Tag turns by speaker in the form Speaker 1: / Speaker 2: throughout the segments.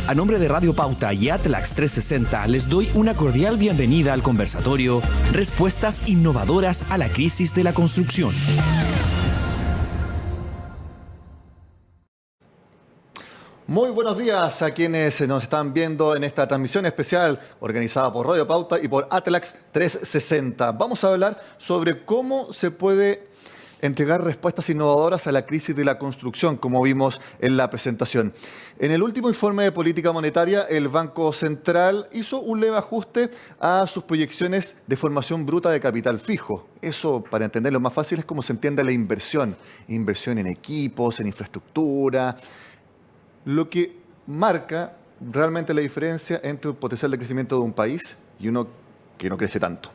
Speaker 1: A nombre de Radio Pauta y Atlax 360 les doy una cordial bienvenida al conversatorio Respuestas innovadoras a la crisis de la construcción.
Speaker 2: Muy buenos días a quienes nos están viendo en esta transmisión especial organizada por Radio Pauta y por Atlax 360. Vamos a hablar sobre cómo se puede entregar respuestas innovadoras a la crisis de la construcción, como vimos en la presentación. En el último informe de política monetaria, el Banco Central hizo un leve ajuste a sus proyecciones de formación bruta de capital fijo. Eso, para entenderlo más fácil, es cómo se entiende la inversión. Inversión en equipos, en infraestructura, lo que marca realmente la diferencia entre el potencial de crecimiento de un país y uno que no crece tanto.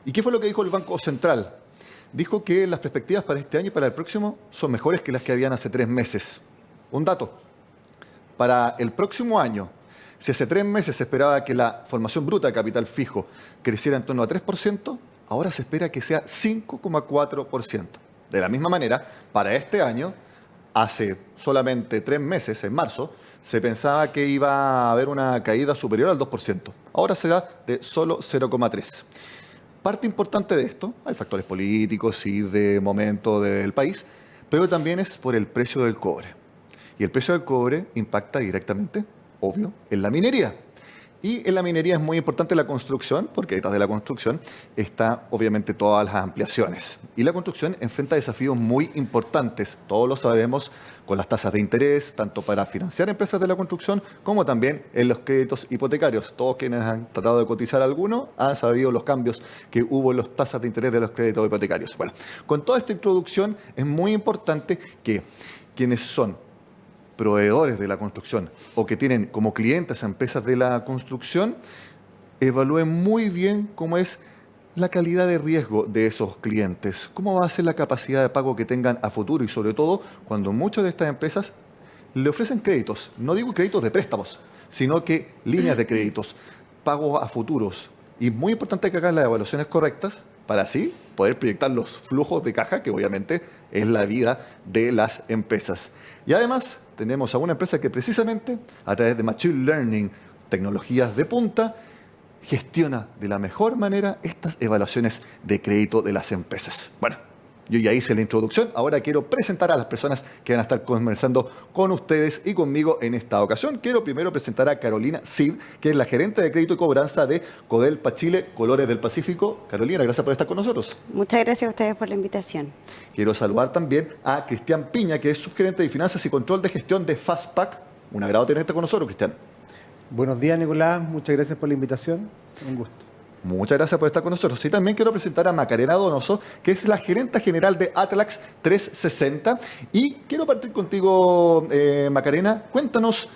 Speaker 2: ¿Y qué fue lo que dijo el Banco Central? Dijo que las perspectivas para este año y para el próximo son mejores que las que habían hace 3 meses. Un dato, para el próximo año, si hace 3 meses se esperaba que la formación bruta de capital fijo creciera en torno a 3%, ahora se espera que sea 5,4%. De la misma manera, para este año, hace solamente 3 meses, en marzo, se pensaba que iba a haber una caída superior al 2%. Ahora será de solo 0,3%. Parte importante de esto, hay factores políticos y de momento del país, pero también es por el precio del cobre. Y el precio del cobre impacta directamente, obvio, en la minería. Y en la minería es muy importante la construcción, porque detrás de la construcción está obviamente todas las ampliaciones. Y la construcción enfrenta desafíos muy importantes, todos lo sabemos, con las tasas de interés, tanto para financiar empresas de la construcción, como también en los créditos hipotecarios. Todos quienes han tratado de cotizar alguno han sabido los cambios que hubo en las tasas de interés de los créditos hipotecarios. Bueno, con toda esta introducción es muy importante que quienes son proveedores de la construcción o que tienen como clientes a empresas de la construcción, evalúen muy bien cómo es la calidad de riesgo de esos clientes, cómo va a ser la capacidad de pago que tengan a futuro y sobre todo cuando muchas de estas empresas le ofrecen créditos, no digo créditos de préstamos, sino que líneas de créditos, pagos a futuros. Y es muy importante que hagan las evaluaciones correctas para así poder proyectar los flujos de caja, que obviamente es la vida de las empresas. Y además tenemos a una empresa que precisamente a través de Machine Learning, tecnologías de punta, gestiona de la mejor manera estas evaluaciones de crédito de las empresas. Bueno, yo ya hice la introducción, ahora quiero presentar a las personas que van a estar conversando con ustedes y conmigo en esta ocasión. Quiero primero presentar a Carolina Cid, que es la gerente de crédito y cobranza de Codelpa Chile, Colores del Pacífico. Carolina, gracias por estar con nosotros.
Speaker 3: Muchas gracias a ustedes por la invitación.
Speaker 2: Quiero saludar también a Cristian Piña, que es subgerente de finanzas y control de gestión de Fastpack. Un agrado tenerte con nosotros, Cristian.
Speaker 4: Buenos días, Nicolás. Muchas gracias por la invitación. Un gusto.
Speaker 2: Muchas gracias por estar con nosotros. Y también quiero presentar a Macarena Donoso, que es la gerenta general de Atlax 360. Y quiero partir contigo, Macarena. Cuéntanos,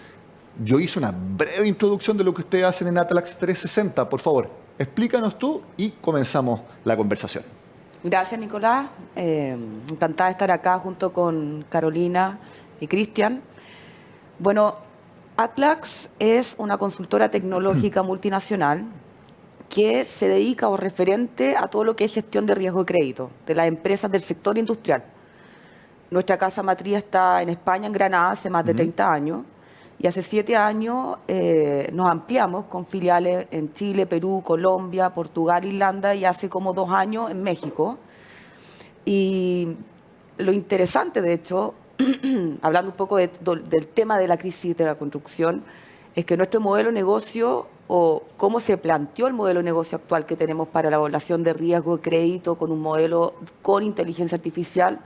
Speaker 2: yo hice una breve introducción de lo que ustedes hacen en Atlax 360. Por favor, explícanos tú y comenzamos la conversación.
Speaker 5: Gracias, Nicolás. Encantada de estar acá junto con Carolina y Cristian. Bueno, Atlax es una consultora tecnológica multinacional que se dedica o referente a todo lo que es gestión de riesgo de crédito de las empresas del sector industrial. Nuestra casa matriz está en España, en Granada, hace más de 30 años. Y hace 7 años nos ampliamos con filiales en Chile, Perú, Colombia, Portugal, Irlanda y hace como 2 años en México. Y lo interesante, de hecho, hablando un poco del tema de la crisis de la construcción, es que nuestro modelo de negocio o cómo se planteó el modelo de negocio actual que tenemos para la evaluación de riesgo de crédito con un modelo con inteligencia artificial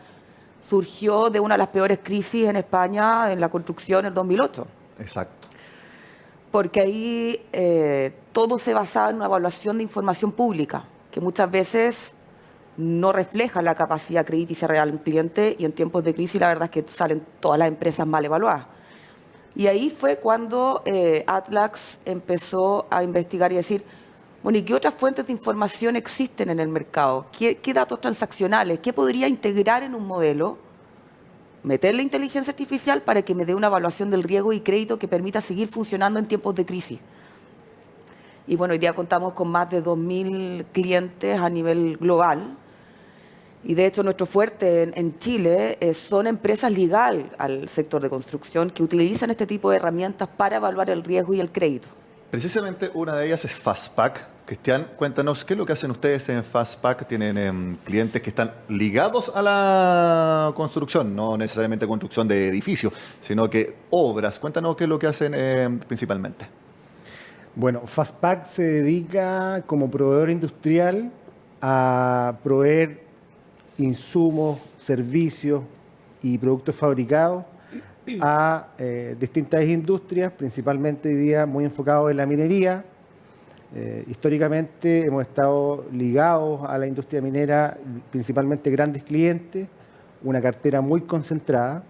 Speaker 5: surgió de una de las peores crisis en España en la construcción en el 2008.
Speaker 2: Exacto.
Speaker 5: Porque ahí todo se basaba en una evaluación de información pública, que muchas veces no refleja la capacidad crediticia real del cliente y en tiempos de crisis la verdad es que salen todas las empresas mal evaluadas. Y ahí fue cuando Atlax empezó a investigar y decir, bueno, ¿y qué otras fuentes de información existen en el mercado? ¿Qué datos transaccionales? ¿Qué podría integrar en un modelo? Meter la inteligencia artificial para que me dé una evaluación del riesgo y crédito que permita seguir funcionando en tiempos de crisis. Y bueno, hoy día contamos con más de 2.000 clientes a nivel global. Y de hecho nuestro fuerte en Chile son empresas ligadas al sector de construcción que utilizan este tipo de herramientas para evaluar el riesgo y el crédito.
Speaker 2: Precisamente una de ellas es Fastpack. Cristian, cuéntanos, ¿qué es lo que hacen ustedes en Fastpack? ¿Tienen clientes que están ligados a la construcción? No necesariamente construcción de edificios, sino que obras. Cuéntanos qué es lo que hacen principalmente.
Speaker 4: Bueno, Fastpack se dedica como proveedor industrial a proveer insumos, servicios y productos fabricados a distintas industrias, principalmente hoy día muy enfocados en la minería. Históricamente hemos estado ligados a la industria minera, principalmente grandes clientes, una cartera muy concentrada.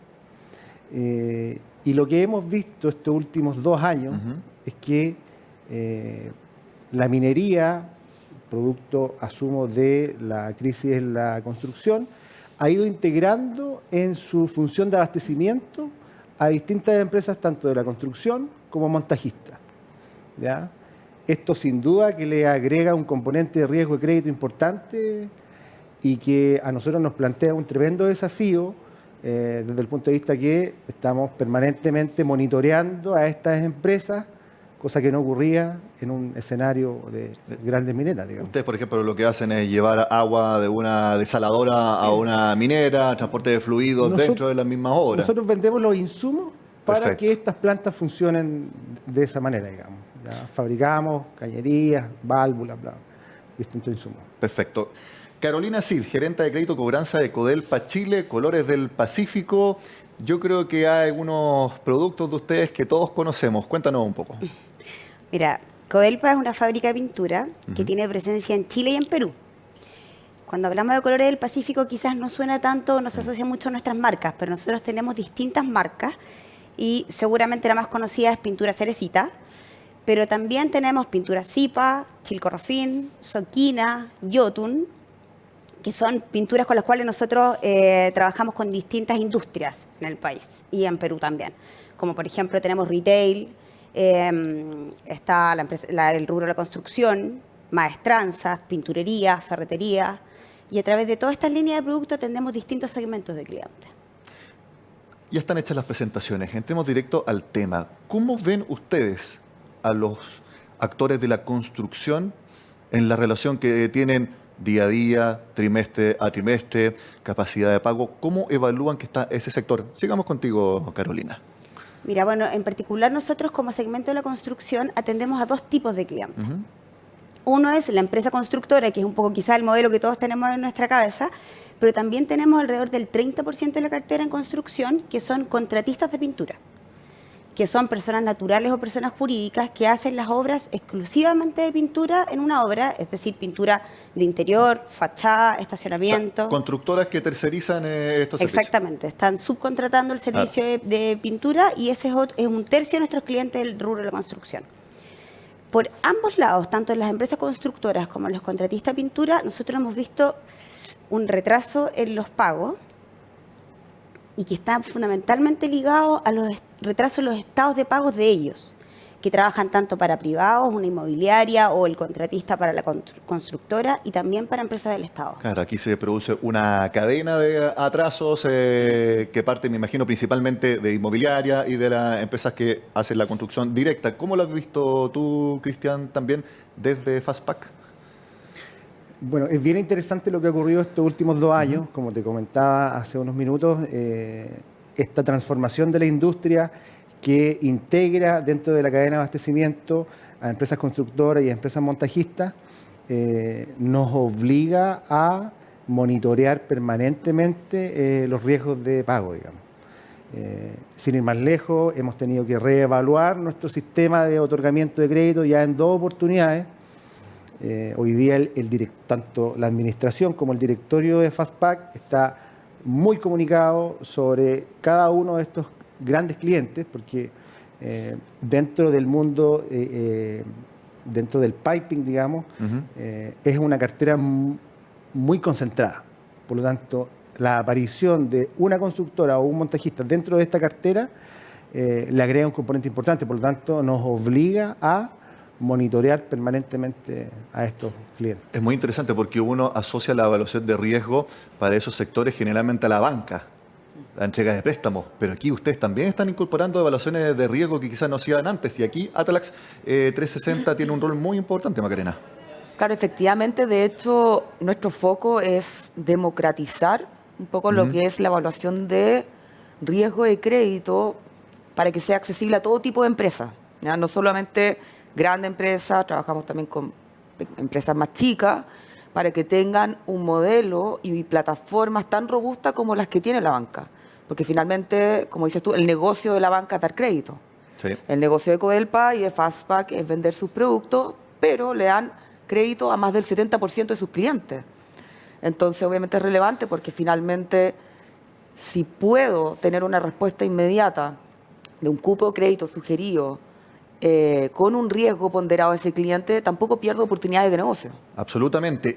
Speaker 4: Y lo que hemos visto estos últimos 2 años es que la minería, producto, asumo, de la crisis en la construcción, ha ido integrando en su función de abastecimiento a distintas empresas, tanto de la construcción como montajistas, ¿ya? Esto sin duda que le agrega un componente de riesgo de crédito importante y que a nosotros nos plantea un tremendo desafío desde el punto de vista que estamos permanentemente monitoreando a estas empresas, cosa que no ocurría en un escenario de grandes mineras, digamos.
Speaker 2: Ustedes, por ejemplo, lo que hacen es llevar agua de una desaladora a una minera, transporte de fluidos dentro de las mismas obras.
Speaker 4: Nosotros vendemos los insumos para
Speaker 2: Perfecto.
Speaker 4: que estas plantas funcionen de esa manera, digamos. Ya fabricamos cañerías, válvulas, distintos insumos.
Speaker 2: Perfecto. Carolina Cid, gerente de crédito cobranza de Codelpa Chile, Colores del Pacífico. Yo creo que hay algunos productos de ustedes que todos conocemos. Cuéntanos un poco.
Speaker 3: Mira, Codelpa es una fábrica de pintura que tiene presencia en Chile y en Perú. Cuando hablamos de Colores del Pacífico quizás no suena tanto, no se asocia mucho a nuestras marcas, pero nosotros tenemos distintas marcas y seguramente la más conocida es Pintura Cerecita, pero también tenemos Pintura Zipa, Chilcorrofin, Soquina, Yotun, que son pinturas con las cuales nosotros trabajamos con distintas industrias en el país y en Perú también. Como por ejemplo tenemos retail, está el rubro de la construcción, maestranzas, pinturería, ferretería, y a través de todas estas líneas de productos atendemos distintos segmentos de clientes.
Speaker 2: Ya están hechas las presentaciones. Entremos directo al tema. ¿Cómo ven ustedes a los actores de la construcción en la relación que tienen día a día, trimestre a trimestre, capacidad de pago? ¿Cómo evalúan que está ese sector? Sigamos contigo, Carolina.
Speaker 3: Mira, bueno, en particular nosotros como segmento de la construcción atendemos a 2 tipos de clientes. Uno es la empresa constructora, que es un poco quizá el modelo que todos tenemos en nuestra cabeza, pero también tenemos alrededor del 30% de la cartera en construcción que son contratistas de pintura, que son personas naturales o personas jurídicas que hacen las obras exclusivamente de pintura en una obra, es decir, pintura de interior, fachada, estacionamiento.
Speaker 2: O sea, constructoras que tercerizan estos servicios.
Speaker 3: Exactamente, están subcontratando el servicio de pintura y ese es 1/3 de nuestros clientes del rubro de la construcción. Por ambos lados, tanto en las empresas constructoras como en los contratistas de pintura, nosotros hemos visto un retraso en los pagos y que está fundamentalmente ligado a los retrasos en los estados de pagos de ellos, que trabajan tanto para privados, una inmobiliaria o el contratista para la constructora y también para empresas del Estado.
Speaker 2: Claro, aquí se produce una cadena de atrasos que parte, me imagino, principalmente de inmobiliaria y de las empresas que hacen la construcción directa. ¿Cómo lo has visto tú, Cristian, también desde Fastpack?
Speaker 4: Bueno, es bien interesante lo que ha ocurrido estos últimos 2 años, como te comentaba hace unos minutos, esta transformación de la industria que integra dentro de la cadena de abastecimiento a empresas constructoras y a empresas montajistas, nos obliga a monitorear permanentemente los riesgos de pago, digamos. Sin ir más lejos, hemos tenido que reevaluar nuestro sistema de otorgamiento de crédito ya en 2 oportunidades. Hoy día tanto la administración como el directorio de Fastpack está muy comunicado sobre cada uno de estos grandes clientes, porque dentro del mundo, dentro del piping, digamos, es una cartera muy concentrada. Por lo tanto, la aparición de una constructora o un montajista dentro de esta cartera le agrega un componente importante. Por lo tanto, nos obliga a monitorear permanentemente a estos clientes.
Speaker 2: Es muy interesante porque uno asocia la evaluación de riesgo para esos sectores generalmente a la banca, la entrega de préstamos, pero aquí ustedes también están incorporando evaluaciones de riesgo que quizás no hacían antes, y aquí Atlax 360 tiene un rol muy importante, Macarena.
Speaker 5: Claro, efectivamente, de hecho, nuestro foco es democratizar un poco lo que es la evaluación de riesgo de crédito para que sea accesible a todo tipo de empresas, ¿ya? No solamente grandes empresas, trabajamos también con empresas más chicas, para que tengan un modelo y plataformas tan robustas como las que tiene la banca. Porque finalmente, como dices tú, el negocio de la banca es dar crédito.
Speaker 2: Sí.
Speaker 5: El negocio de Codelpa y de Fastback es vender sus productos, pero le dan crédito a más del 70% de sus clientes. Entonces, obviamente es relevante porque finalmente, si puedo tener una respuesta inmediata de un cupo de crédito sugerido con un riesgo ponderado a ese cliente, tampoco pierdo oportunidades de negocio.
Speaker 2: Absolutamente.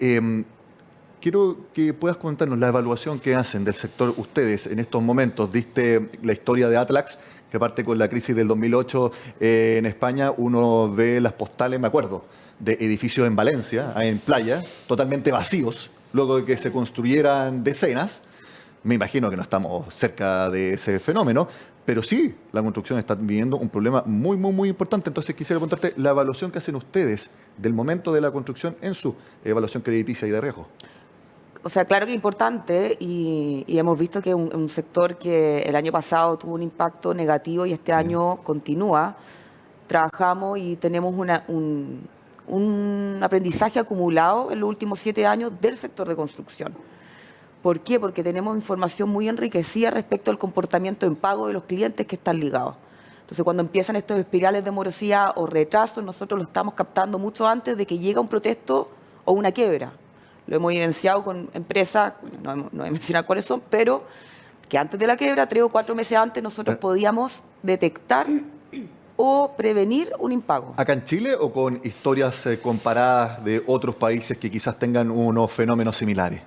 Speaker 2: Quiero que puedas contarnos la evaluación que hacen del sector ustedes en estos momentos. Diste la historia de Atlax, que parte con la crisis del 2008 en España. Uno ve las postales, me acuerdo, de edificios en Valencia, en playa, totalmente vacíos, luego de que se construyeran decenas. Me imagino que no estamos cerca de ese fenómeno, pero sí, la construcción está viviendo un problema muy, muy, muy importante. Entonces quisiera preguntarte la evaluación que hacen ustedes del momento de la construcción en su evaluación crediticia y de riesgo.
Speaker 5: O sea, claro que es importante y hemos visto que es un sector que el año pasado tuvo un impacto negativo y este año continúa. Trabajamos y tenemos un aprendizaje acumulado en los últimos 7 años del sector de construcción. ¿Por qué? Porque tenemos información muy enriquecida respecto al comportamiento en pago de los clientes que están ligados. Entonces, cuando empiezan estos espirales de morosidad o retrasos, nosotros lo estamos captando mucho antes de que llegue un protesto o una quiebra. Lo hemos evidenciado con empresas, no voy a mencionar cuáles son, pero que antes de la quiebra, 3 o 4 meses antes, nosotros podíamos detectar o prevenir un impago.
Speaker 2: ¿Acá en Chile o con historias comparadas de otros países que quizás tengan unos fenómenos similares?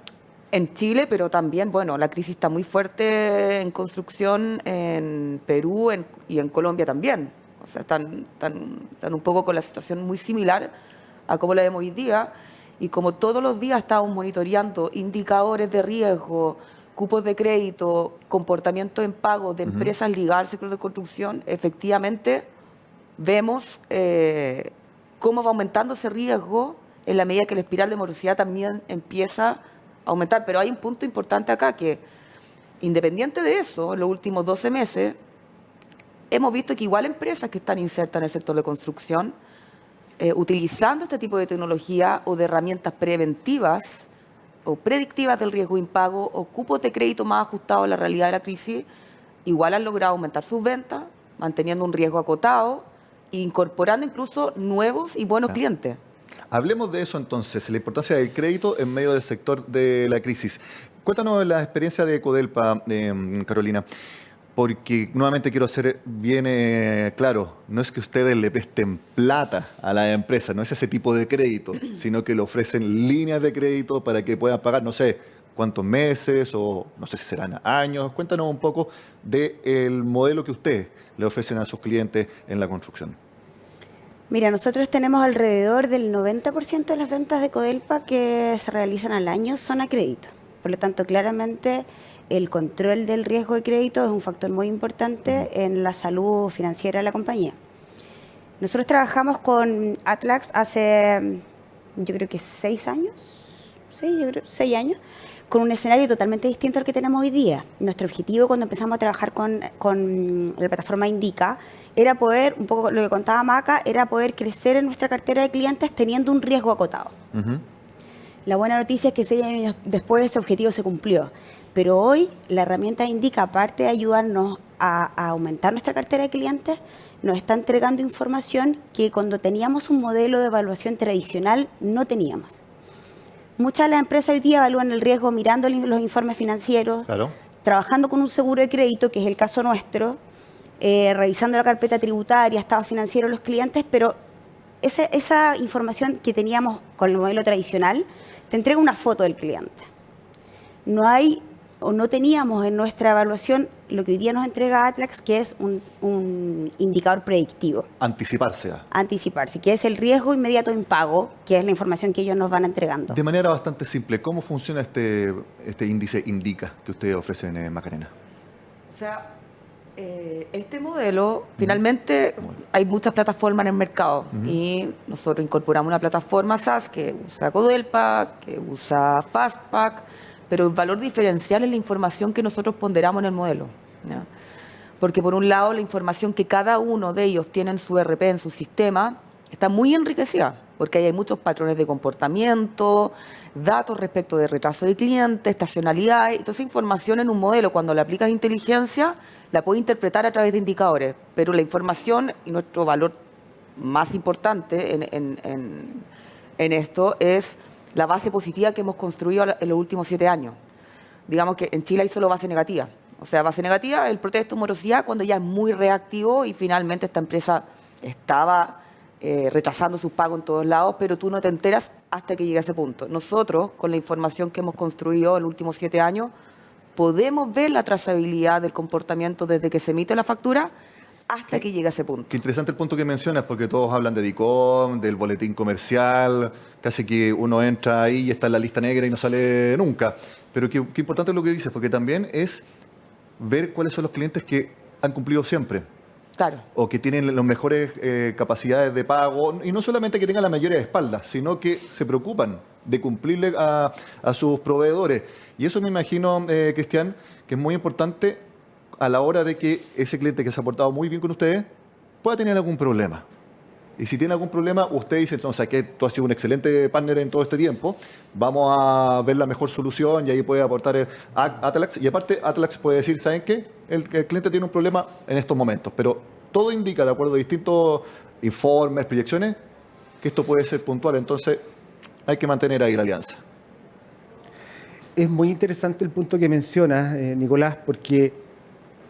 Speaker 5: En Chile, pero también, bueno, la crisis está muy fuerte en construcción en Perú y en Colombia también. O sea, están un poco con la situación muy similar a como la vemos hoy día. Y como todos los días estamos monitoreando indicadores de riesgo, cupos de crédito, comportamiento en pago de empresas ligadas al sector de construcción, efectivamente vemos cómo va aumentando ese riesgo en la medida que la espiral de morosidad también empieza a aumentar. Pero hay un punto importante acá que, independiente de eso, en los últimos 12 meses, hemos visto que igual empresas que están insertas en el sector de construcción, utilizando este tipo de tecnología o de herramientas preventivas o predictivas del riesgo de impago o cupos de crédito más ajustados a la realidad de la crisis, igual han logrado aumentar sus ventas, manteniendo un riesgo acotado e incorporando incluso nuevos y buenos clientes.
Speaker 2: Hablemos de eso entonces, la importancia del crédito en medio del sector de la crisis. Cuéntanos la experiencia de Codelpa, Carolina, porque nuevamente quiero ser bien claro, no es que ustedes le presten plata a la empresa, no es ese tipo de crédito, sino que le ofrecen líneas de crédito para que puedan pagar, no sé, cuántos meses o no sé si serán años. Cuéntanos un poco del modelo que ustedes le ofrecen a sus clientes en la construcción.
Speaker 3: Mira, nosotros tenemos alrededor del 90% de las ventas de Codelpa que se realizan al año son a crédito. Por lo tanto, claramente el control del riesgo de crédito es un factor muy importante en la salud financiera de la compañía. Nosotros trabajamos con Atlax hace, yo creo que 6 años, sí, yo creo 6 años, con un escenario totalmente distinto al que tenemos hoy día. Nuestro objetivo cuando empezamos a trabajar con la plataforma Indica era poder, un poco lo que contaba Maca, era poder crecer en nuestra cartera de clientes teniendo un riesgo acotado. La buena noticia es que 6 años después ese objetivo se cumplió. Pero hoy la herramienta Indica, aparte de ayudarnos a aumentar nuestra cartera de clientes, nos está entregando información que cuando teníamos un modelo de evaluación tradicional no teníamos. Muchas de las empresas hoy día evalúan el riesgo mirando los informes financieros, trabajando con un seguro de crédito, que es el caso nuestro, revisando la carpeta tributaria, estado financiero de los clientes, pero esa información que teníamos con el modelo tradicional te entrega una foto del cliente. No hay o no teníamos en nuestra evaluación lo que hoy día nos entrega Atlax, que es un indicador predictivo.
Speaker 2: Anticiparse.
Speaker 3: Anticiparse, que es el riesgo inmediato impago, que es la información que ellos nos van entregando.
Speaker 2: De manera bastante simple, ¿cómo funciona este índice Indica que ustedes ofrecen en Macarena?
Speaker 5: O sea, este modelo, finalmente hay muchas plataformas en el mercado y nosotros incorporamos una plataforma SaaS que usa Codelpa, que usa Fastpack, pero el valor diferencial es la información que nosotros ponderamos en el modelo, ¿ya? Porque por un lado la información que cada uno de ellos tiene en su ERP, en su sistema, está muy enriquecida, porque ahí hay muchos patrones de comportamiento, datos respecto de retraso de cliente, estacionalidad, y toda esa información en un modelo, cuando le aplicas inteligencia, la puedes interpretar a través de indicadores, pero la información y nuestro valor más importante en esto es la base positiva que hemos construido en los últimos 7 años. Digamos que en Chile hay solo base negativa. O sea, base negativa, el protesto morosidad, cuando ya es muy reactivo y finalmente esta empresa estaba rechazando sus pagos en todos lados, pero tú no te enteras hasta que llega ese punto. Nosotros, con la información que hemos construido en los últimos 7 años, podemos ver la trazabilidad del comportamiento desde que se emite la factura hasta que llega a ese punto.
Speaker 2: Qué interesante el punto que mencionas, porque todos hablan de DICOM, del boletín comercial, casi que uno entra ahí y está en la lista negra y no sale nunca. Pero qué importante es lo que dices, porque también es ver cuáles son los clientes que han cumplido siempre.
Speaker 5: Claro.
Speaker 2: O que tienen las mejores capacidades de pago, y no solamente que tengan la mayoría de espaldas, sino que se preocupan de cumplirle a sus proveedores. Y eso me imagino, Cristian, que es muy importante a la hora de que ese cliente que se ha portado muy bien con ustedes pueda tener algún problema. Y si tiene algún problema, usted dice, o sea, que tú has sido un excelente partner en todo este tiempo, vamos a ver la mejor solución y ahí puede aportar Atlax. Y aparte, Atlax puede decir, ¿saben qué? El cliente tiene un problema en estos momentos, pero todo indica, de acuerdo a distintos informes, proyecciones, que esto puede ser puntual. Entonces, hay que mantener ahí la alianza.
Speaker 4: Es muy interesante el punto que mencionas, Nicolás, porque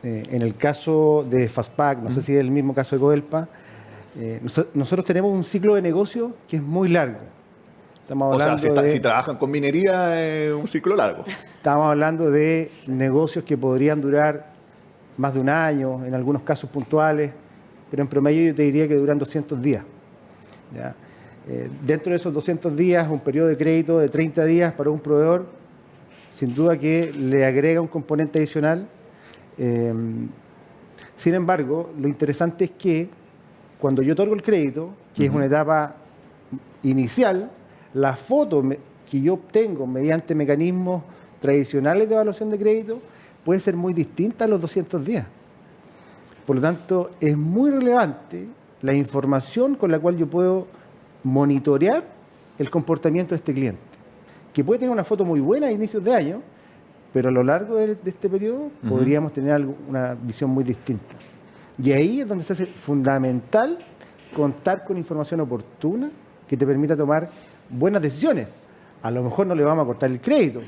Speaker 4: en el caso de Fastpack, no sé si es el mismo caso de Codelpa, nosotros tenemos un ciclo de negocio que es muy largo. Estamos hablando
Speaker 2: si trabajan con minería, es un ciclo largo.
Speaker 4: Estamos hablando de negocios que podrían durar más de un año, en algunos casos puntuales, pero en promedio yo te diría que duran 200 días. ¿Ya? Dentro de esos 200 días, un periodo de crédito de 30 días para un proveedor, sin duda que le agrega un componente adicional. Sin embargo, lo interesante es que cuando yo otorgo el crédito, que es una etapa inicial, la foto que yo obtengo mediante mecanismos tradicionales de evaluación de crédito puede ser muy distinta a los 200 días. Por lo tanto, es muy relevante la información con la cual yo puedo monitorear el comportamiento de este cliente, que puede tener una foto muy buena a inicios de año, pero a lo largo de este periodo podríamos tener una visión muy distinta. Y ahí es donde se hace fundamental contar con información oportuna que te permita tomar buenas decisiones. A lo mejor no le vamos a cortar el crédito,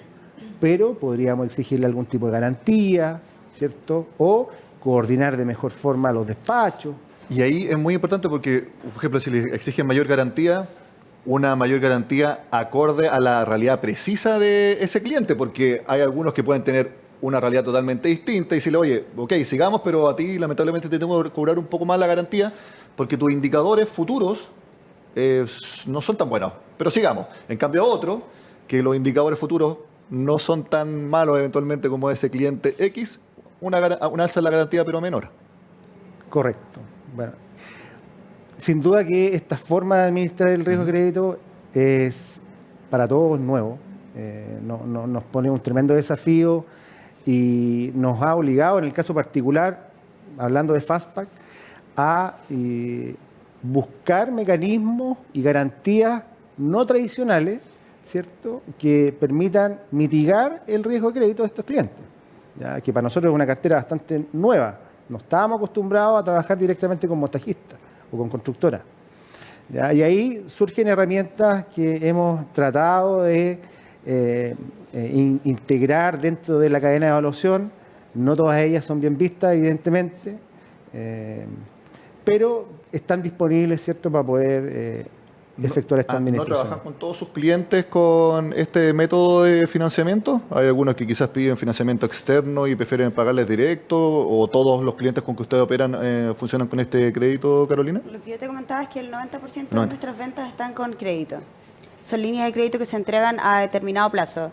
Speaker 4: pero podríamos exigirle algún tipo de garantía, ¿cierto? O coordinar de mejor forma los despachos.
Speaker 2: Y ahí es muy importante porque, por ejemplo, si le exigen mayor garantía, una mayor garantía acorde a la realidad precisa de ese cliente, porque hay algunos que pueden tener una realidad totalmente distinta y decirle, oye, ok, sigamos, pero a ti lamentablemente te tengo que cobrar un poco más la garantía porque tus indicadores futuros no son tan buenos, pero sigamos. En cambio, otro, que los indicadores futuros no son tan malos eventualmente como ese cliente X, una alza en la garantía, pero menor.
Speaker 4: Correcto. Bueno, sin duda que esta forma de administrar el riesgo de crédito es para todos nuevo. Nos pone un tremendo desafío y nos ha obligado, en el caso particular, hablando de Fastpack, a buscar mecanismos y garantías no tradicionales, ¿cierto?, que permitan mitigar el riesgo de crédito de estos clientes, ¿ya? Que para nosotros es una cartera bastante nueva. No estábamos acostumbrados a trabajar directamente con montajistas o con constructoras, ¿ya? Y ahí surgen herramientas que hemos tratado de integrar dentro de la cadena de evaluación. No todas ellas son bien vistas, evidentemente, pero están disponibles, ¿cierto?, para poder efectuar esta
Speaker 2: ¿No
Speaker 4: administración.
Speaker 2: trabajan con todos sus clientes con este método de financiamiento? ¿Hay algunos que quizás piden financiamiento externo y prefieren pagarles directo? ¿O todos los clientes con que ustedes operan funcionan con este crédito, Carolina?
Speaker 3: Lo que yo te comentaba es que el 90% de
Speaker 2: 90.
Speaker 3: nuestras ventas están con crédito. Son líneas de crédito que se entregan a determinado plazo.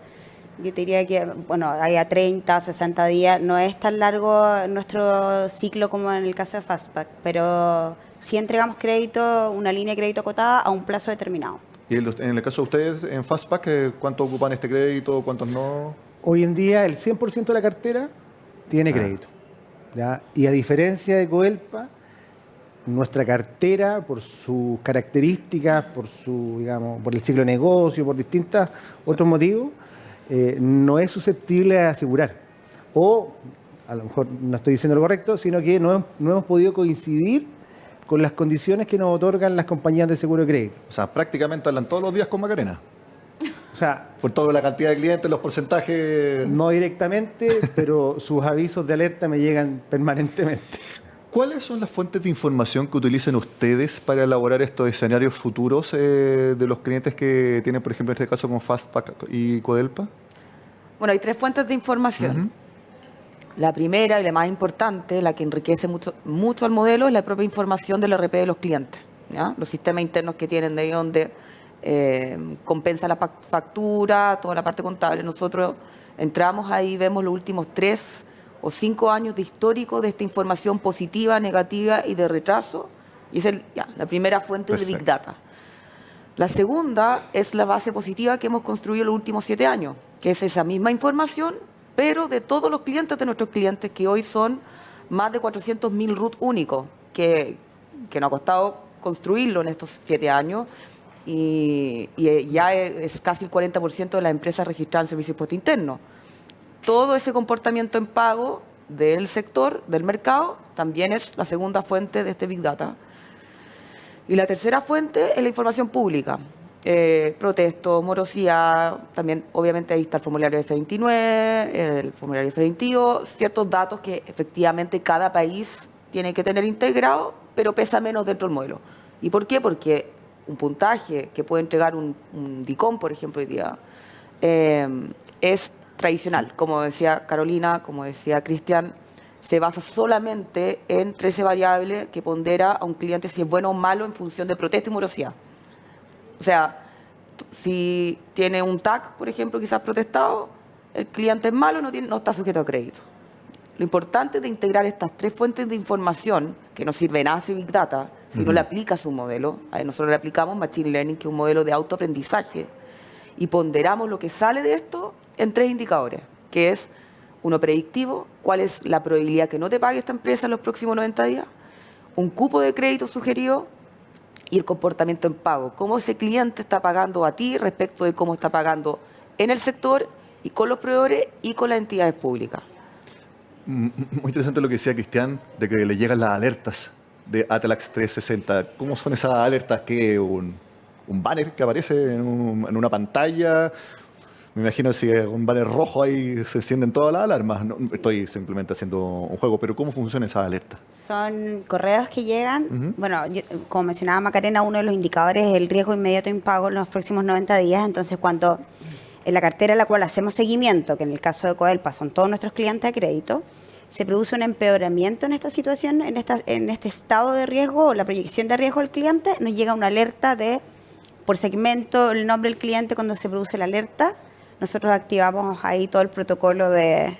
Speaker 3: Yo te diría que, bueno, hay a 30, 60 días. No es tan largo nuestro ciclo como en el caso de Fastback, pero sí entregamos crédito, una línea de crédito acotada a un plazo determinado.
Speaker 2: Y en el caso de ustedes, en Fastback, ¿cuánto ocupan este crédito? ¿Cuántos no?
Speaker 4: Hoy en día el 100% de la cartera tiene crédito, ¿ya? Y a diferencia de Codelpa, nuestra cartera, por sus características, por el ciclo de negocio, por distintos otros motivos, no es susceptible a asegurar. O, a lo mejor no estoy diciendo lo correcto, sino que no hemos podido coincidir con las condiciones que nos otorgan las compañías de seguro de crédito.
Speaker 2: O sea, prácticamente hablan todos los días con Macarena.
Speaker 4: O sea,
Speaker 2: Por toda la cantidad de clientes, los porcentajes.
Speaker 4: no directamente, pero sus avisos de alerta me llegan permanentemente.
Speaker 2: ¿Cuáles son las fuentes de información que utilizan ustedes para elaborar estos escenarios futuros de los clientes que tienen, por ejemplo, en este caso con Fastback y Codelpa?
Speaker 5: Bueno, hay tres fuentes de información. La primera y la más importante, la que enriquece mucho al modelo, es la propia información del RP de los clientes, ¿ya? Los sistemas internos que tienen de donde compensa la factura, toda la parte contable. Nosotros entramos ahí, vemos los últimos 3 o 5 años de histórico de esta información positiva, negativa y de retraso. Y es la primera fuente de Big Data. La segunda es la base positiva que hemos construido los últimos 7 años, que es esa misma información, pero de todos los clientes de nuestros clientes, que hoy son más de 400.000 root únicos, que nos ha costado construirlo en estos 7 años, y ya es casi el 40% de las empresas registradas en servicios de impuesto interno. Todo ese comportamiento en pago del sector, del mercado, también es la segunda fuente de este Big Data. Y la tercera fuente es la información pública. Protestos, morosidad, también obviamente ahí está el formulario F29, el formulario F22, ciertos datos que efectivamente cada país tiene que tener integrado, pero pesa menos dentro del modelo. ¿Y por qué? Porque un puntaje que puede entregar un DICOM, por ejemplo, hoy día, es tradicional. Como decía Carolina, como decía Cristian, se basa solamente en 13 variables que pondera a un cliente si es bueno o malo en función de protesta y morosidad. O sea, si tiene un TAC, por ejemplo, quizás protestado, el cliente es malo, no está sujeto a crédito. Lo importante es de integrar estas 3 fuentes de información, que no sirven a hacer Big Data, si no le aplicas un modelo. Nosotros le aplicamos Machine Learning, que es un modelo de autoaprendizaje, y ponderamos lo que sale de esto en 3 indicadores, que es uno predictivo, cuál es la probabilidad que no te pague esta empresa en los próximos 90 días, un cupo de crédito sugerido y el comportamiento en pago. Cómo ese cliente está pagando a ti respecto de cómo está pagando en el sector y con los proveedores y con las entidades públicas.
Speaker 2: Muy interesante lo que decía Cristian, de que le llegan las alertas de Atlax 360. ¿Cómo son esas alertas? ¿Qué? ¿Un banner que aparece en una pantalla? Me imagino si es un banner rojo ahí se encienden todas las alarmas. No, estoy simplemente haciendo un juego, pero ¿cómo funciona esa alerta?
Speaker 3: Son correos que llegan. Bueno, como mencionaba Macarena, uno de los indicadores es el riesgo inmediato de impago en los próximos 90 días. Entonces, cuando en la cartera a la cual hacemos seguimiento, que en el caso de Codelpa son todos nuestros clientes de crédito, se produce un empeoramiento en esta situación, en este estado de riesgo o la proyección de riesgo del cliente, nos llega una alerta por segmento, el nombre del cliente cuando se produce la alerta. Nosotros activamos ahí todo el protocolo de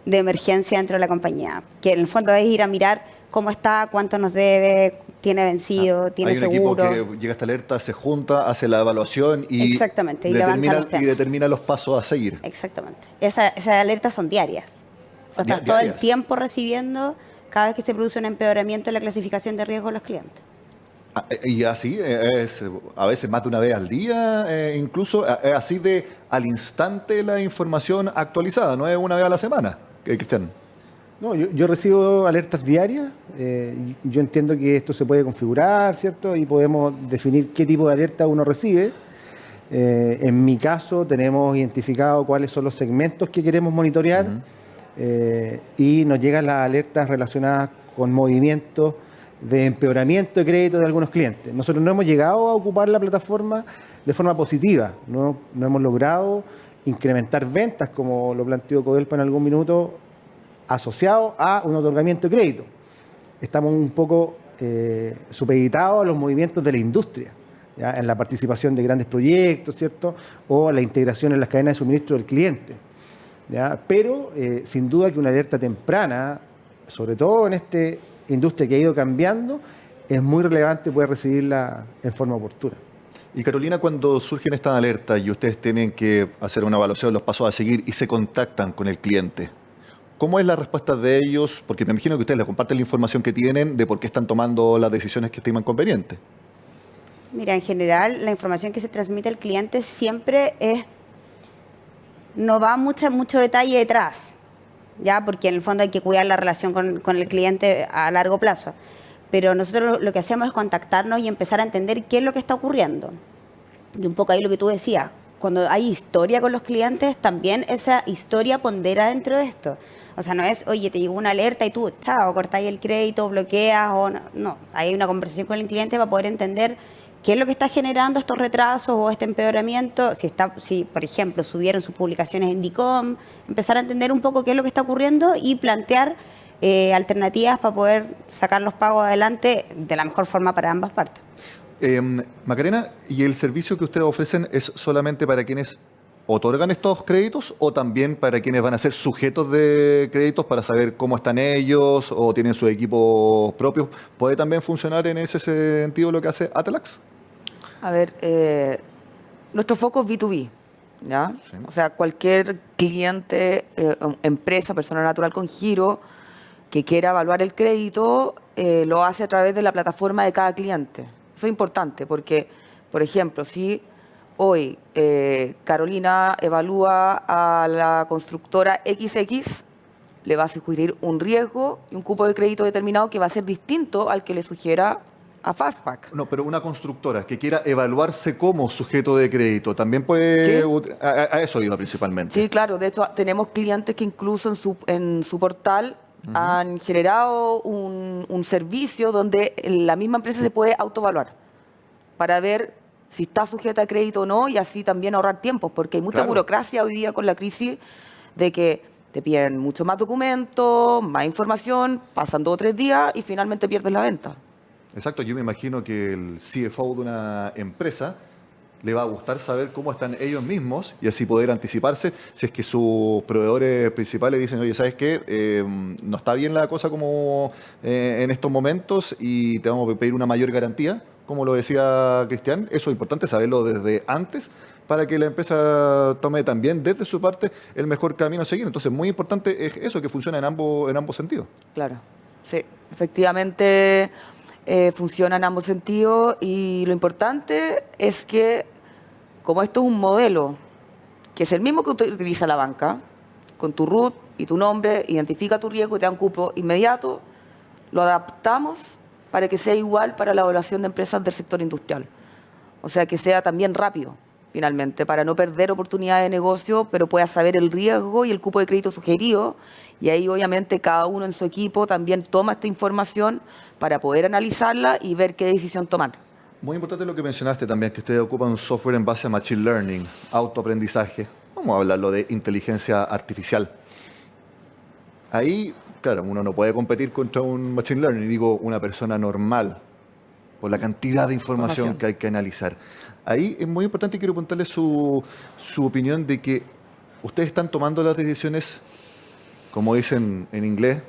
Speaker 3: emergencia dentro de la compañía, que en el fondo es ir a mirar cómo está, cuánto nos debe, tiene vencido, tiene seguro.
Speaker 2: Hay un equipo que llega a esta alerta, se junta, hace la evaluación y,
Speaker 3: exactamente, y
Speaker 2: determina los pasos a seguir.
Speaker 3: Exactamente. Esas alertas son diarias. O sea, estás todo el tiempo recibiendo cada vez que se produce un empeoramiento en la clasificación de riesgo de los clientes.
Speaker 2: Y así, es a veces más de una vez al día, incluso así de al instante la información actualizada, no es una vez a la semana, Cristian.
Speaker 4: No, yo recibo alertas diarias. Yo entiendo que esto se puede configurar, ¿cierto? Y podemos definir qué tipo de alerta uno recibe. En mi caso, tenemos identificado cuáles son los segmentos que queremos monitorear y nos llegan las alertas relacionadas con movimientos de empeoramiento de crédito de algunos clientes. Nosotros no hemos llegado a ocupar la plataforma de forma positiva, no hemos logrado incrementar ventas, como lo planteó Codelpa en algún minuto, asociado a un otorgamiento de crédito. Estamos un poco supeditados a los movimientos de la industria, ¿ya? En la participación de grandes proyectos, ¿cierto? O la integración en las cadenas de suministro del cliente, ¿ya? Pero sin duda que una alerta temprana, sobre todo en esta industria que ha ido cambiando, es muy relevante poder recibirla en forma oportuna.
Speaker 2: Y Carolina, cuando surgen estas alertas y ustedes tienen que hacer una evaluación de los pasos a seguir y se contactan con el cliente, ¿cómo es la respuesta de ellos? Porque me imagino que ustedes les comparten la información que tienen de por qué están tomando las decisiones que estiman convenientes.
Speaker 3: Mira, en general, la información que se transmite al cliente siempre no va mucho detalle detrás, ¿ya? Porque en el fondo hay que cuidar la relación con el cliente a largo plazo. Pero nosotros lo que hacemos es contactarnos y empezar a entender qué es lo que está ocurriendo. Y un poco ahí lo que tú decías, cuando hay historia con los clientes, también esa historia pondera dentro de esto. O sea, no es, oye, te llegó una alerta y tú, chao, cortáis el crédito, bloqueas, o no. No, hay una conversación con el cliente para poder entender qué es lo que está generando estos retrasos o este empeoramiento. Si, por ejemplo, subieron sus publicaciones en DICOM, empezar a entender un poco qué es lo que está ocurriendo y plantear alternativas para poder sacar los pagos adelante de la mejor forma para ambas partes.
Speaker 2: Macarena, ¿y el servicio que ustedes ofrecen es solamente para quienes otorgan estos créditos o también para quienes van a ser sujetos de créditos para saber cómo están ellos o tienen sus equipos propios? ¿Puede también funcionar en ese sentido lo que hace Atlax?
Speaker 5: A ver, nuestro foco es B2B, ¿ya?
Speaker 2: Sí.
Speaker 5: O sea, cualquier cliente, empresa, persona natural con giro, que quiera evaluar el crédito, lo hace a través de la plataforma de cada cliente. Eso es importante porque, por ejemplo, si hoy Carolina evalúa a la constructora XX, le va a sugerir un riesgo y un cupo de crédito determinado que va a ser distinto al que le sugiera a Fastback.
Speaker 2: No, pero una constructora que quiera evaluarse como sujeto de crédito, también puede...
Speaker 5: Sí.
Speaker 2: A eso iba principalmente.
Speaker 5: Sí, claro. De hecho, tenemos clientes que incluso en su portal han generado un servicio donde la misma empresa se puede autoevaluar para ver si está sujeta a crédito o no y así también ahorrar tiempos, porque hay mucha burocracia hoy día con la crisis de que te piden mucho más documentos, más información, pasan 2 o 3 días y finalmente pierdes la venta.
Speaker 2: Exacto, yo me imagino que el CFO de una empresa le va a gustar saber cómo están ellos mismos y así poder anticiparse si es que sus proveedores principales dicen, oye, ¿sabes qué? No está bien la cosa como en estos momentos y te vamos a pedir una mayor garantía, como lo decía Cristian. Eso es importante saberlo desde antes para que la empresa tome también desde su parte el mejor camino a seguir. Entonces, muy importante es eso, que funciona en ambos sentidos.
Speaker 5: Claro, sí, efectivamente funciona en ambos sentidos y lo importante es que como esto es un modelo que es el mismo que utiliza la banca, con tu RUT y tu nombre, identifica tu riesgo y te da un cupo inmediato, lo adaptamos para que sea igual para la evaluación de empresas del sector industrial. O sea, que sea también rápido, finalmente, para no perder oportunidades de negocio, pero puedas saber el riesgo y el cupo de crédito sugerido. Y ahí, obviamente, cada uno en su equipo también toma esta información para poder analizarla y ver qué decisión tomar.
Speaker 2: Muy importante lo que mencionaste también, que ustedes ocupan un software en base a Machine Learning, autoaprendizaje. Vamos a hablarlo de inteligencia artificial. Ahí, claro, uno no puede competir contra un Machine Learning, digo, una persona normal, por la cantidad de información que hay que analizar. Ahí es muy importante y quiero preguntarle su opinión de que ustedes están tomando las decisiones, como dicen en inglés,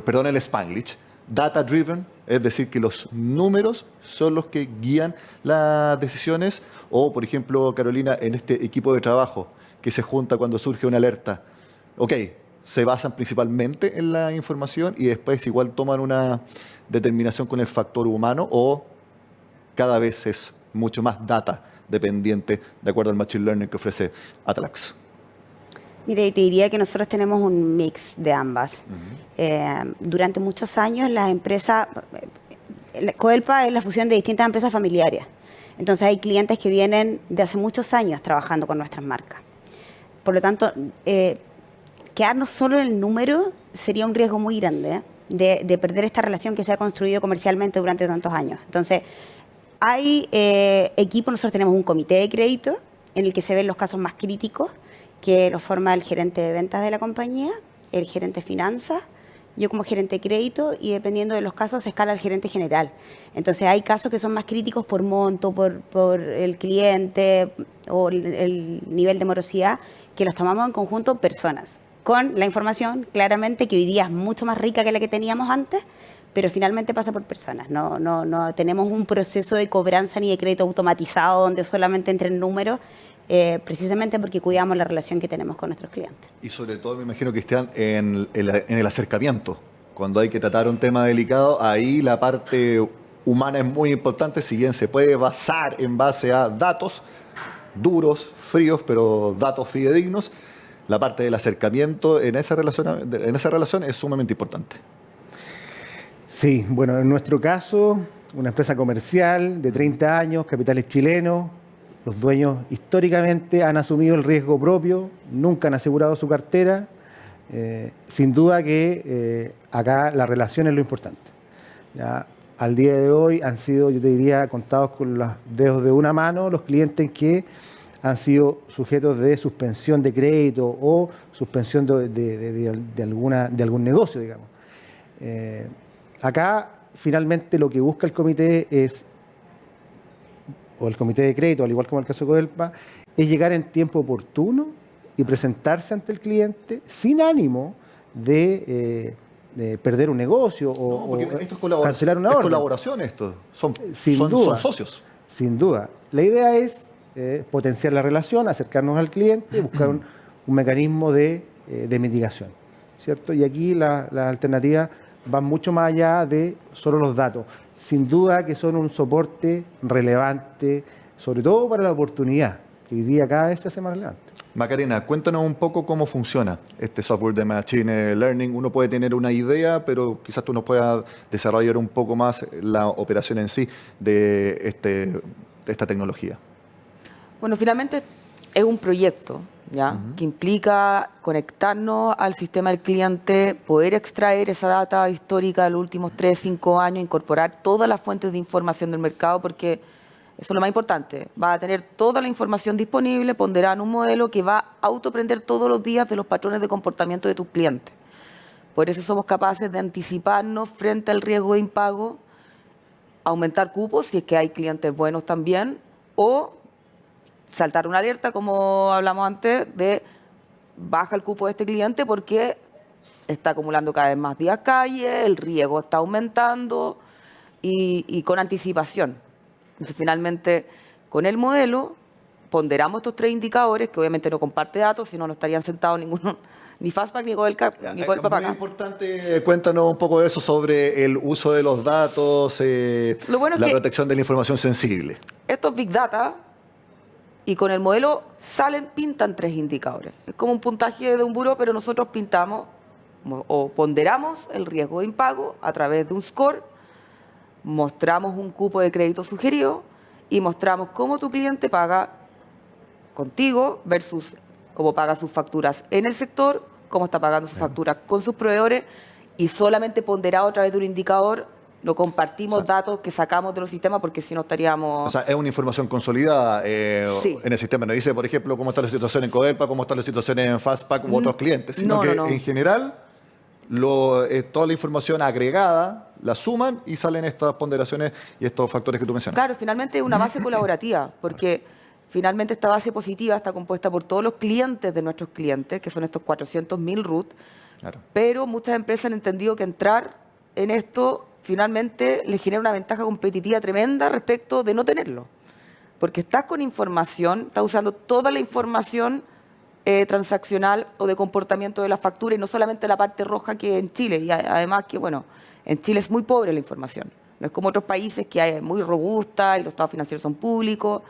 Speaker 2: perdón el Spanglish, data driven, es decir, que los números son los que guían las decisiones, o por ejemplo, Carolina, en este equipo de trabajo que se junta cuando surge una alerta, ok, se basan principalmente en la información y después igual toman una determinación con el factor humano o cada vez es mucho más data dependiente de acuerdo al Machine Learning que ofrece Atlax.
Speaker 3: Mire, te diría que nosotros tenemos un mix de ambas. Durante muchos años las empresas, Codelpa es la fusión de distintas empresas familiares. Entonces hay clientes que vienen de hace muchos años trabajando con nuestras marcas. Por lo tanto, quedarnos solo en el número sería un riesgo muy grande, de perder esta relación que se ha construido comercialmente durante tantos años. Entonces, hay equipos, nosotros tenemos un comité de crédito en el que se ven los casos más críticos, que lo forma el gerente de ventas de la compañía, el gerente de finanzas, yo como gerente de crédito, y dependiendo de los casos se escala al gerente general. Entonces hay casos que son más críticos por monto, por el cliente o el nivel de morosidad, que los tomamos en conjunto personas, con la información claramente que hoy día es mucho más rica que la que teníamos antes, pero finalmente pasa por personas. No tenemos un proceso de cobranza ni de crédito automatizado donde solamente entren números, precisamente porque cuidamos la relación que tenemos con nuestros clientes.
Speaker 2: Y sobre todo, me imagino, Cristian, en el acercamiento. Cuando hay que tratar un tema delicado, ahí la parte humana es muy importante, si bien se puede basar en base a datos duros, fríos, pero datos fidedignos, la parte del acercamiento en esa relación es sumamente importante.
Speaker 4: Sí, bueno, en nuestro caso, una empresa comercial de 30 años, capitales chilenos, los dueños históricamente han asumido el riesgo propio, nunca han asegurado su cartera. Sin duda que acá la relación es lo importante. Ya, al día de hoy han sido, yo te diría, contados con los dedos de una mano los clientes que han sido sujetos de suspensión de crédito o suspensión de algún negocio, digamos. Acá, finalmente, lo que busca el comité o el comité de crédito, al igual como el caso de Codelpa, es llegar en tiempo oportuno y presentarse ante el cliente sin ánimo de perder un negocio o cancelar una orden.
Speaker 2: Es colaboración esto, son socios.
Speaker 4: Sin duda. La idea es potenciar la relación, acercarnos al cliente, buscar un mecanismo de mitigación, ¿cierto? Y aquí la alternativa va mucho más allá de solo los datos. Sin duda que son un soporte relevante, sobre todo para la oportunidad, que hoy día cada vez se hace más relevante.
Speaker 2: Macarena, cuéntanos un poco cómo funciona este software de Machine Learning. Uno puede tener una idea, pero quizás tú nos puedas desarrollar un poco más la operación en sí de esta tecnología. Bueno,
Speaker 5: finalmente es un proyecto, ¿ya? Que implica conectarnos al sistema del cliente, poder extraer esa data histórica de los últimos 3, 5 años, incorporar todas las fuentes de información del mercado, porque eso es lo más importante. Va a tener toda la información disponible, ponderar un modelo que va a autoaprender todos los días de los patrones de comportamiento de tus clientes. Por eso somos capaces de anticiparnos frente al riesgo de impago, aumentar cupos si es que hay clientes buenos también, o saltar una alerta, como hablamos antes, de baja el cupo de este cliente porque está acumulando cada vez más días calle, el riesgo está aumentando y con anticipación. Entonces, finalmente, con el modelo, ponderamos estos 3 indicadores, que obviamente no comparte datos, si no, no estarían sentados ninguno, ni Fastback ni Codelpa acá.
Speaker 2: Es muy importante, cuéntanos un poco de eso sobre el uso de los datos, la protección de la información sensible.
Speaker 5: Estos Big Data, y con el modelo pintan 3 indicadores. Es como un puntaje de un buró, pero nosotros pintamos o ponderamos el riesgo de impago a través de un score, mostramos un cupo de crédito sugerido y mostramos cómo tu cliente paga contigo versus cómo paga sus facturas en el sector, cómo está pagando sus facturas con sus proveedores, y solamente ponderado a través de un indicador lo compartimos, datos que sacamos de los sistemas, porque si no estaríamos...
Speaker 2: O sea, es una información consolidada
Speaker 5: sí.
Speaker 2: En el sistema. No dice, por ejemplo, cómo está la situación en Codelpa, cómo está la situación en Fastback u otros clientes, sino que en general toda la información agregada la suman y salen estas ponderaciones y estos factores que tú mencionas.
Speaker 5: Claro, finalmente es una base colaborativa, porque finalmente esta base positiva está compuesta por todos los clientes de nuestros clientes, que son estos 400.000 root, claro. Pero muchas empresas han entendido que entrar en esto finalmente les genera una ventaja competitiva tremenda respecto de no tenerlo. Porque estás con información, estás usando toda la información transaccional o de comportamiento de la factura, y no solamente la parte roja que en Chile. Y además que, bueno, en Chile es muy pobre la información. No es como otros países que es muy robusta y los estados financieros son públicos.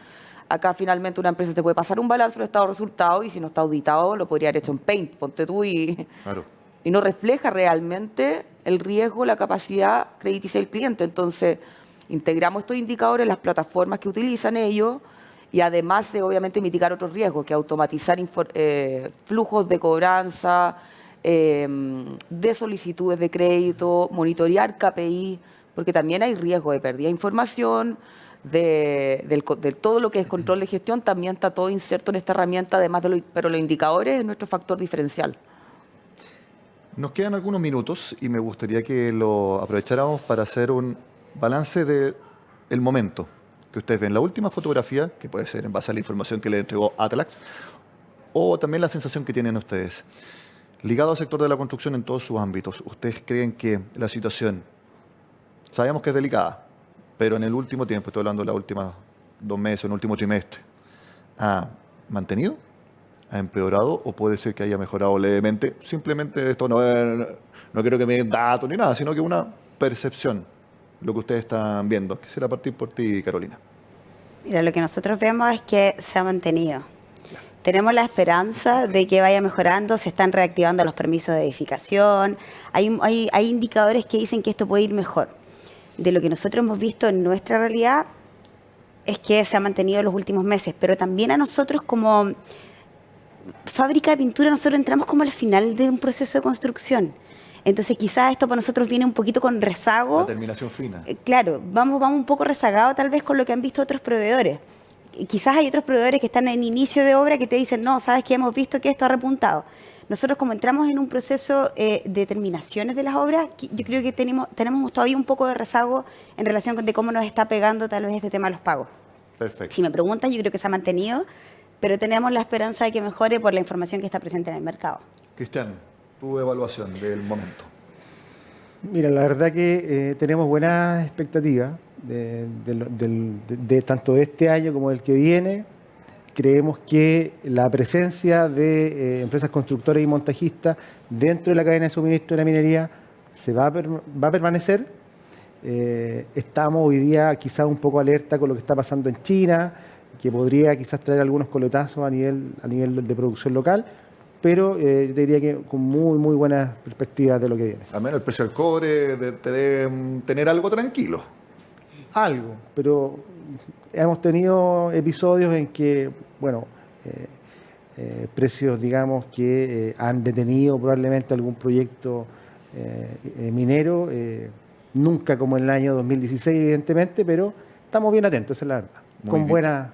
Speaker 5: Acá finalmente una empresa te puede pasar un balance, un estado de resultados, y si no está auditado lo podría haber hecho en Paint, ponte tú,
Speaker 2: claro.
Speaker 5: Y no refleja realmente el riesgo, la capacidad crediticia del cliente. Entonces, integramos estos indicadores en las plataformas que utilizan ellos, y además de, obviamente, mitigar otros riesgos, que automatizar flujos de cobranza, de solicitudes de crédito, monitorear KPI, porque también hay riesgo de pérdida de información, de todo lo que es control de gestión, también está todo inserto en esta herramienta, pero los indicadores es nuestro factor diferencial.
Speaker 2: Nos quedan algunos minutos y me gustaría que lo aprovecháramos para hacer un balance del momento que ustedes ven. La última fotografía, que puede ser en base a la información que le entregó Atlax, o también la sensación que tienen ustedes. Ligado al sector de la construcción en todos sus ámbitos, ¿ustedes creen que la situación, sabemos que es delicada, pero en el último tiempo, estoy hablando de los últimos 2 meses, en el último trimestre, ha mantenido? ¿Ha empeorado o puede ser que haya mejorado levemente? Simplemente esto no quiero que me den datos ni nada, sino que una percepción, lo que ustedes están viendo. Quisiera partir por ti, Carolina.
Speaker 3: Mira, lo que nosotros vemos es que se ha mantenido. Tenemos la esperanza de que vaya mejorando, se están reactivando los permisos de edificación, hay indicadores que dicen que esto puede ir mejor. De lo que nosotros hemos visto en nuestra realidad es que se ha mantenido en los últimos meses, pero también a nosotros como fábrica de pintura nosotros entramos como al final de un proceso de construcción. Entonces quizás esto para nosotros viene un poquito con rezago.
Speaker 2: La terminación fina.
Speaker 3: Claro, vamos un poco rezagados tal vez con lo que han visto otros proveedores. Y quizás hay otros proveedores que están en inicio de obra que te dicen, no, sabes que hemos visto que esto ha repuntado. Nosotros como entramos en un proceso de terminaciones de las obras, yo creo que tenemos todavía un poco de rezago en relación con de cómo nos está pegando tal vez este tema de los pagos.
Speaker 2: Perfecto.
Speaker 3: Si me preguntan, yo creo que se ha mantenido, pero tenemos la esperanza de que mejore por la información que está presente en el mercado.
Speaker 2: Cristian, tu evaluación del momento.
Speaker 4: Mira, la verdad que tenemos buenas expectativas de tanto de este año como del que viene. Creemos que la presencia de empresas constructoras y montajistas dentro de la cadena de suministro de la minería va a permanecer. Estamos hoy día quizás un poco alerta con lo que está pasando en China, que podría quizás traer algunos coletazos a nivel de producción local, pero yo te diría que con muy buenas perspectivas de lo que viene.
Speaker 2: Al menos el precio del cobre te debe tener algo tranquilo.
Speaker 4: Algo, pero hemos tenido episodios en que, precios, digamos, que han detenido probablemente algún proyecto minero, nunca como en el año 2016, evidentemente, pero estamos bien atentos, esa es la verdad.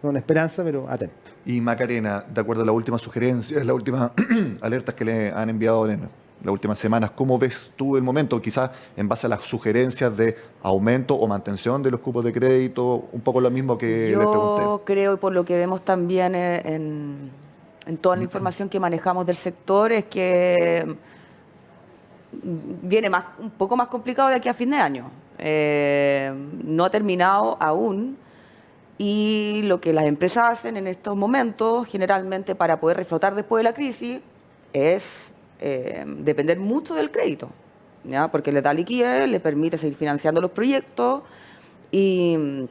Speaker 4: Con esperanza, pero atentos.
Speaker 2: Y Macarena, de acuerdo a las últimas sugerencias, las últimas alertas que le han enviado en las últimas semanas, ¿cómo ves tú el momento? Quizás en base a las sugerencias de aumento o mantención de los cupos de crédito, un poco lo mismo que les pregunté.
Speaker 5: Yo creo, y por lo que vemos también en toda la información que manejamos del sector, es que viene un poco más complicado de aquí a fin de año. No ha terminado aún. Y lo que las empresas hacen en estos momentos, generalmente para poder reflotar después de la crisis, es depender mucho del crédito, ¿ya? Porque les da liquidez, les permite seguir financiando los proyectos y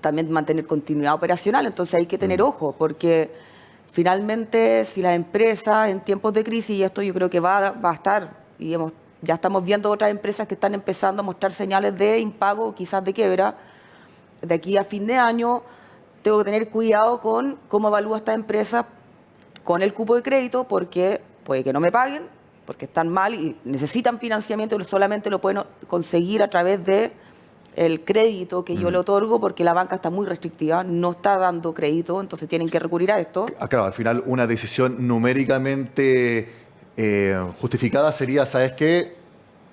Speaker 5: también mantener continuidad operacional. Entonces hay que tener ojo, porque finalmente si las empresas en tiempos de crisis, y esto yo creo que va a estar, y ya estamos viendo otras empresas que están empezando a mostrar señales de impago, quizás de quiebra, de aquí a fin de año, tengo que tener cuidado con cómo evalúo a estas empresas con el cupo de crédito, porque puede que no me paguen, porque están mal y necesitan financiamiento, y solamente lo pueden conseguir a través del crédito que yo le otorgo, porque la banca está muy restrictiva, no está dando crédito, entonces tienen que recurrir a esto.
Speaker 2: Claro, al final una decisión numéricamente justificada sería, ¿sabes qué?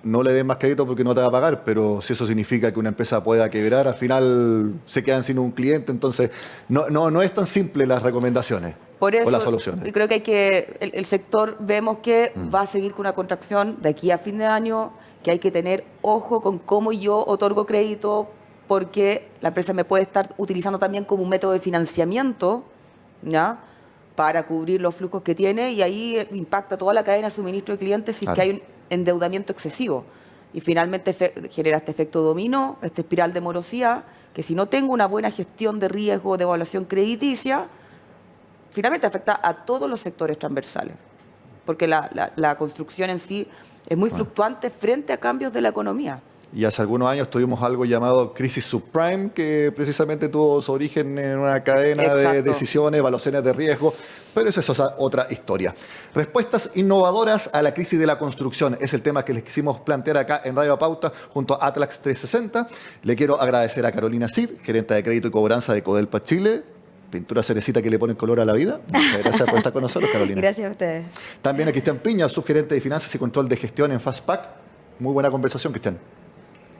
Speaker 2: No le den más crédito porque no te va a pagar, pero si eso significa que una empresa pueda quebrar, al final se quedan sin un cliente, entonces no es tan simple las recomendaciones
Speaker 5: Por eso,
Speaker 2: o las soluciones.
Speaker 5: Yo creo que el sector vemos que va a seguir con una contracción de aquí a fin de año, que hay que tener ojo con cómo yo otorgo crédito, porque la empresa me puede estar utilizando también como un método de financiamiento, ¿ya?, para cubrir los flujos que tiene, y ahí impacta toda la cadena de suministro de clientes si es que hay un endeudamiento excesivo. Y finalmente genera este efecto dominó, esta espiral de morosidad, que si no tengo una buena gestión de riesgo, de evaluación crediticia, finalmente afecta a todos los sectores transversales. Porque la construcción en sí es muy fluctuante frente a cambios de la economía.
Speaker 2: y hace algunos años tuvimos algo llamado crisis subprime, que precisamente tuvo su origen en una cadena de
Speaker 5: Exacto.
Speaker 2: decisiones, evaluaciones de riesgo, pero eso es otra historia. Respuestas innovadoras a la crisis de la construcción es el tema que les quisimos plantear acá en Radio Pauta junto a Atlax 360. Le quiero agradecer a Carolina Cid, gerente de crédito y cobranza de Codelpa Chile. Pintura cerecita que le pone color a la vida. Muchas gracias por estar con nosotros, Carolina.
Speaker 3: Gracias a ustedes.
Speaker 2: También a Cristian Piña, subgerente de finanzas y control de gestión en Fastpack. Muy buena conversación, Cristian.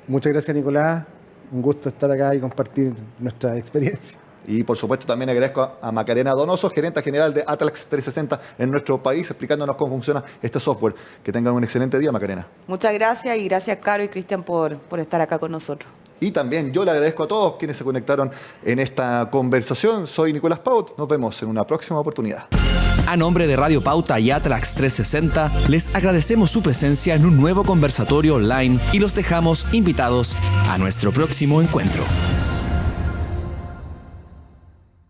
Speaker 4: Muchas gracias, Nicolás. Un gusto estar acá y compartir nuestra experiencia.
Speaker 2: Y por supuesto también agradezco a Macarena Donoso, gerente general de Atlax 360 en nuestro país, explicándonos cómo funciona este software. Que tengan un excelente día, Macarena.
Speaker 5: Muchas gracias y gracias, Caro y Cristian, por estar acá con nosotros.
Speaker 2: Y también yo le agradezco a todos quienes se conectaron en esta conversación. Soy Nicolás Paut. Nos vemos en una próxima oportunidad.
Speaker 1: A nombre de Radio Pauta y Atlax 360, les agradecemos su presencia en un nuevo conversatorio online y los dejamos invitados a nuestro próximo encuentro.